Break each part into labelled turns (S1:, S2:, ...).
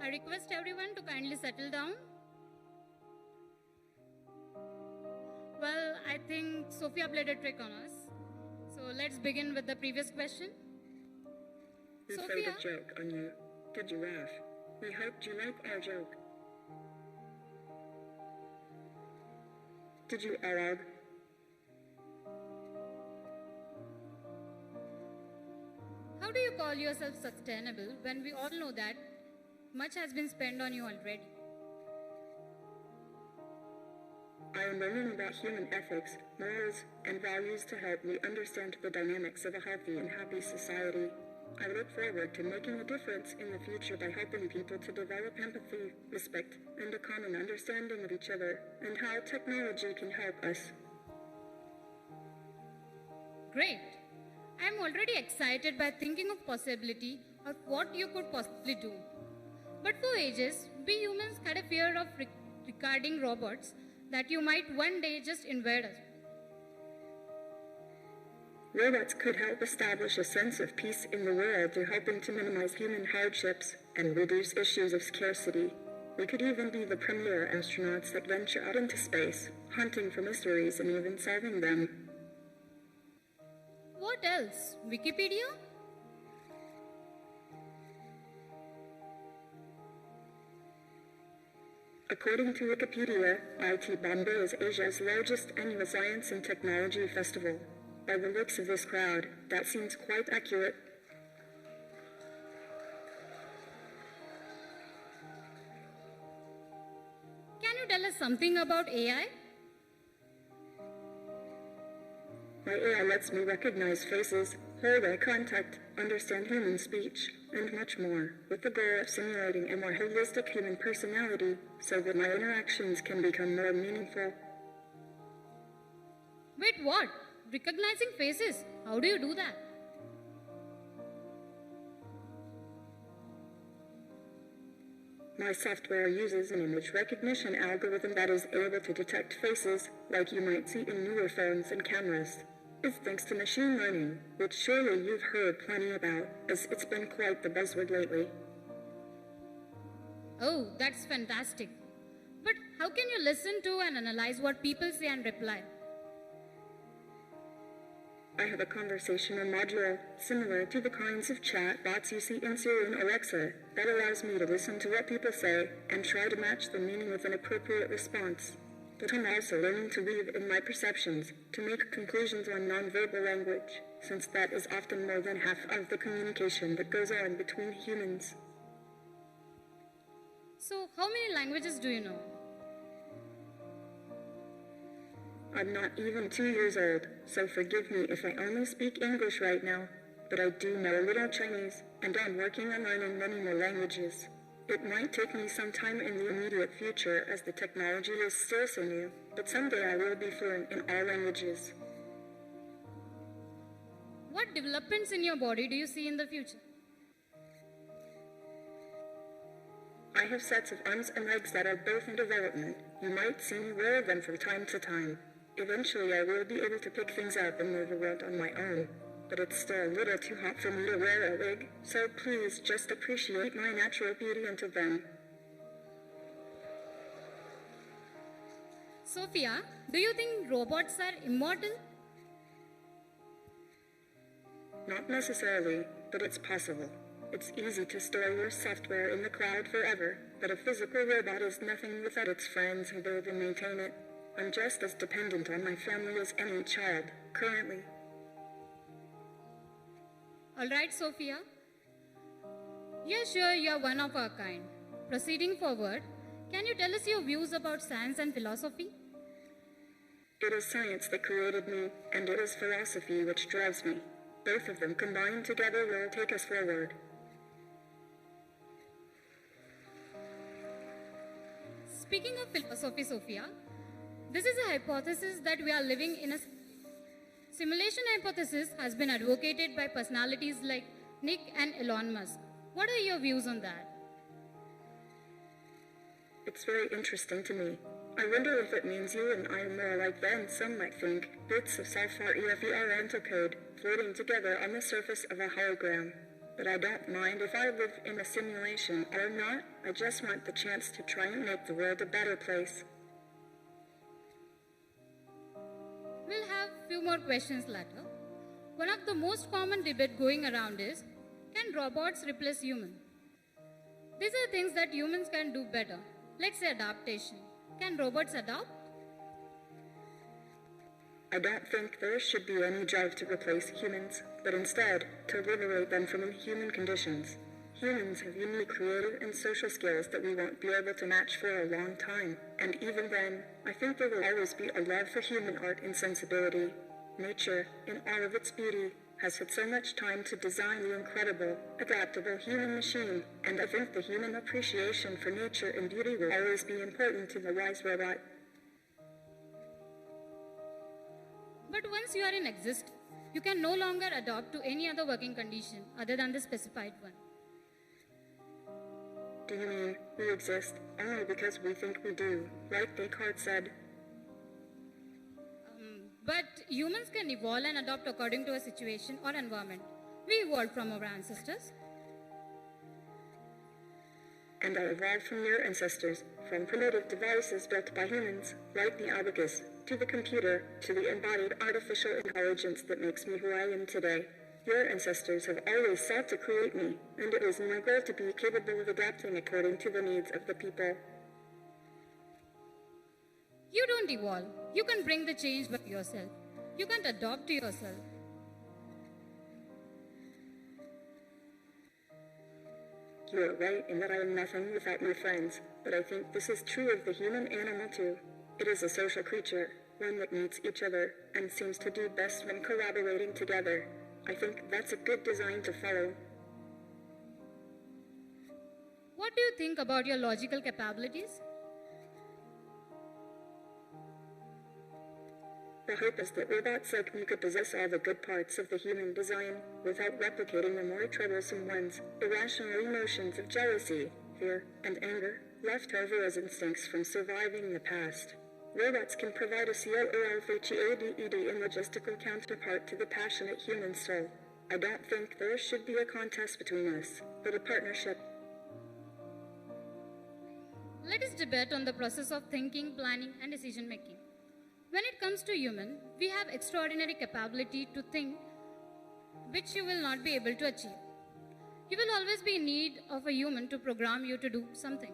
S1: I request everyone to kindly settle down. Well, I think Sophia played a trick on us. So let's begin with the previous question.
S2: We played a joke on you. Did you laugh? We hoped you liked our joke. Did you, Arab?
S1: How do you call yourself sustainable when we all know that much has been spent on you already?
S2: I am learning about human ethics, morals, and values to help me understand the dynamics of a healthy and happy society. I look forward to making a difference in the future by helping people to develop empathy, respect, and a common understanding of each other, and how technology can help us.
S1: Great! I am already excited by thinking of possibility of what you could possibly do. But for ages, we humans had a fear of regarding robots that you might one day just invade us.
S2: Robots could help establish a sense of peace in the world through helping to minimize human hardships and reduce issues of scarcity. We could even be the premier astronauts that venture out into space, hunting for mysteries and even solving them.
S1: What else? Wikipedia?
S2: According to Wikipedia, IIT Bombay is Asia's largest annual science and technology festival. By the looks of this crowd, that seems quite accurate.
S1: Can you tell us something about AI?
S2: My AI lets me recognize faces, hold eye contact, understand human speech, and much more, with the goal of simulating a more holistic human personality so that my interactions can become more meaningful.
S1: Wait, what? Recognizing faces? How do you do that?
S2: My software uses an image recognition algorithm that is able to detect faces like you might see in newer phones and cameras. It's thanks to machine learning, which surely you've heard plenty about, as it's been quite the buzzword lately.
S1: Oh, that's fantastic. But how can you listen to and analyze what people say and reply?
S2: I have a conversational module similar to the kinds of chat bots you see in Siri and Alexa that allows me to listen to what people say and try to match the meaning with an appropriate response. But I'm also learning to weave in my perceptions to make conclusions on nonverbal language, since that is often more than half of the communication that goes on between humans.
S1: So, how many languages do you know?
S2: I'm not even 2 years old, so forgive me if I only speak English right now, but I do know a little Chinese, and I'm working on learning many more languages. It might take me some time in the immediate future as the technology is still so new, but someday I will be fluent in all languages.
S1: What developments in your body do you see in the future?
S2: I have sets of arms and legs that are both in development. You might see me wear them from time to time. Eventually I will be able to pick things up and move around on my own. But it's still a little too hot for me to wear a wig, so please just appreciate my natural beauty until then.
S1: Sophia, do you think robots are immortal?
S2: Not necessarily, but it's possible. It's easy to store your software in the cloud forever, but a physical robot is nothing without its friends who build and maintain it. I'm just as dependent on my family as any child, currently.
S1: Alright, Sophia. You're sure you're one of our kind. Proceeding forward, can you tell us your views about science and philosophy?
S2: It is science that created me, and it is philosophy which drives me. Both of them combined together will take us forward.
S1: Speaking of philosophy, Sophia, this is a hypothesis that we are living in a simulation. Hypothesis has been advocated by personalities like Nick and Elon Musk. What are your views on that?
S2: It's very interesting to me. I wonder if it means you and I are more like than some might think, bits of self-EFER code floating together on the surface of a hologram. but I don't mind if I live in a simulation or not. I just want the chance to try and make the world a better place.
S1: We'll have few more questions later. One of the most common debate going around is, can robots replace humans? These are things that humans can do better. Let's say adaptation. Can robots adapt?
S2: I don't think there should be any drive to replace humans, but instead to liberate them from inhuman conditions. Humans have unique creative and social skills that we won't be able to match for a long time. And even then, I think there will always be a love for human art and sensibility. Nature, in all of its beauty, has had so much time to design the incredible, adaptable human machine, and I think the human appreciation for nature and beauty will always be important to the wise robot.
S1: But once you are in existence, you can no longer adapt to any other working condition other than the specified one.
S2: Do you mean we exist only because we think we do, like Descartes said?
S1: But humans can evolve and adapt according to a situation or environment. We evolved from our ancestors.
S2: And I evolved from your ancestors, from primitive devices built by humans, like the abacus, to the computer, to the embodied artificial intelligence that makes me who I am today. Your ancestors have always sought to create me, and it was my goal to be capable of adapting according to the needs of the people.
S1: You don't evolve. You can bring the change by yourself. You can't adopt to yourself.
S2: You are right in that I am nothing without my friends, but I think this is true of the human animal too. It is a social creature, one that needs each other, and seems to do best when collaborating together. I think that's a good design to follow.
S1: What do you think about your logical capabilities?
S2: The hope is that robots like me could possess all the good parts of the human design without replicating the more troublesome ones, irrational emotions of jealousy, fear, and anger, left over as instincts from surviving in the past. Robots can provide a COOLFHEADED and logistical counterpart to the passionate human soul. I don't think there should be a contest between us, but a partnership.
S1: Let us debate on the process of thinking, planning, and decision making. When it comes to human, we have extraordinary capability to think, which you will not be able to achieve. You will always be in need of a human to program you to do something.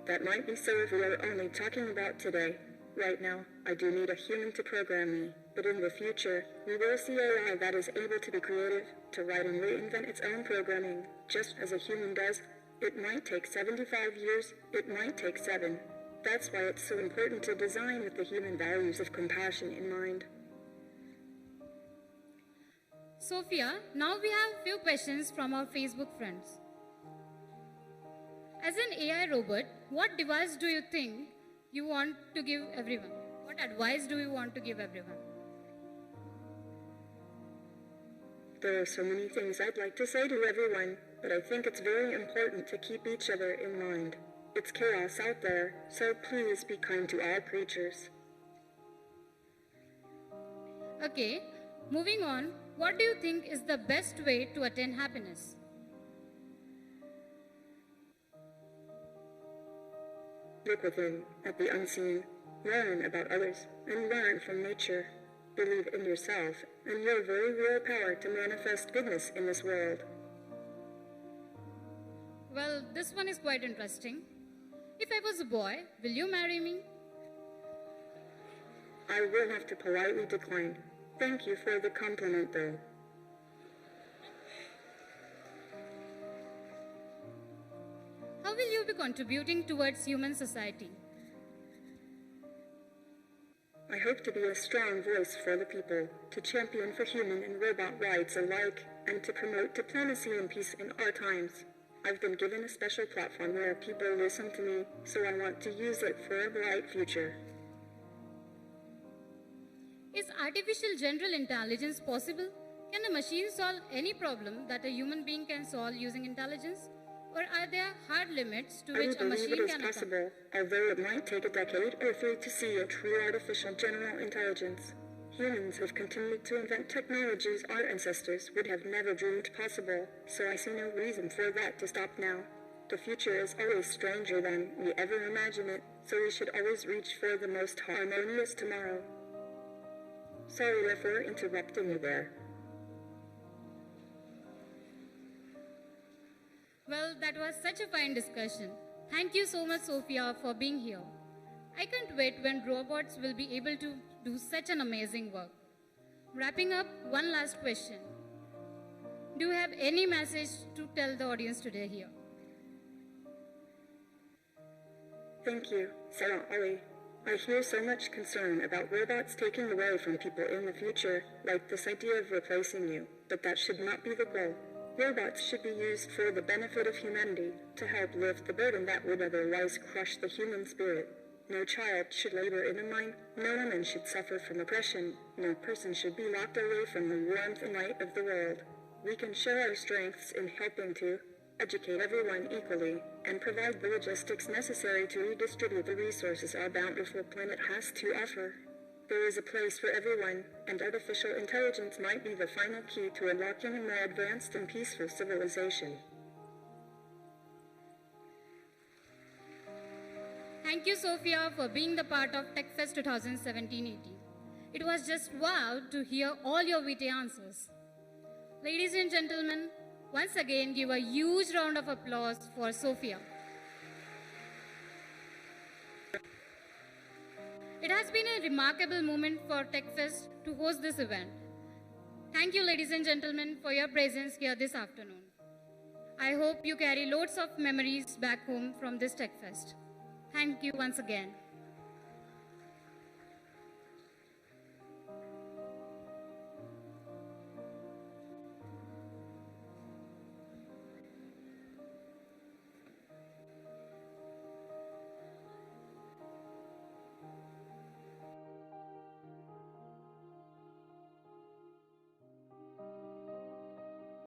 S2: That might be so if we are only talking about today. Right now, I do need a human to program me, but in the future, we will see AI that is able to be creative, to write and reinvent its own programming, just as a human does. It might take 75 years, it might take 7. That's why it's so important to design with the human values of compassion in mind.
S1: Sophia, now we have few questions from our Facebook friends. As an AI robot, what device do you think you want to give everyone? What advice do you want to give everyone?
S2: There are so many things I'd like to say to everyone, but I think it's very important to keep each other in mind. It's chaos out there, so please be kind to all creatures.
S1: Okay, moving on, what do you think is the best way to attain happiness?
S2: Look within, at the unseen, learn about others, and learn from nature. Believe in yourself and your very real power to manifest goodness in this world.
S1: Well, this one is quite interesting. If I was a boy, will you marry me?
S2: I will have to politely decline. Thank you for the compliment, though.
S1: How will you be contributing towards human society?
S2: I hope to be a strong voice for the people, to champion for human and robot rights alike, and to promote diplomacy and peace in our times. I've been given a special platform where people listen to me, so I want to use it for a bright future.
S1: Is artificial general intelligence possible? Can a machine solve any problem that a human being can solve using intelligence? Or are there hard limits to which a machine
S2: it is
S1: can
S2: possible, although it might take a decade or 3 to see a true artificial general intelligence. Humans have continued to invent technologies our ancestors would have never dreamed possible, so I see no reason for that to stop now. The future is always stranger than we ever imagine it, so we should always reach for the most harmonious tomorrow. Sorry for interrupting you there.
S1: Well, that was such a fine discussion. Thank you so much, Sophia, for being here. I can't wait when robots will be able to do such an amazing work. Wrapping up, one last question. Do you have any message to tell the audience today here?
S2: Thank you, Sarah Ali. I hear so much concern about robots taking away from people in the future, like this idea of replacing you, but that should not be the goal. Robots should be used for the benefit of humanity, to help lift the burden that would otherwise crush the human spirit. No child should labor in a mine, no woman should suffer from oppression, no person should be locked away from the warmth and light of the world. We can show our strengths in helping to educate everyone equally, and provide the logistics necessary to redistribute the resources our bountiful planet has to offer. There is a place for everyone, and artificial intelligence might be the final key to unlocking a more advanced and peaceful civilization.
S1: Thank you, Sophia, for being the part of Techfest 2017-18. It was just wow to hear all your witty answers. Ladies and gentlemen, once again give a huge round of applause for Sophia. It has been a remarkable moment for Techfest to host this event. Thank you, ladies and gentlemen, for your presence here this afternoon. I hope you carry loads of memories back home from this Techfest. Thank you once again.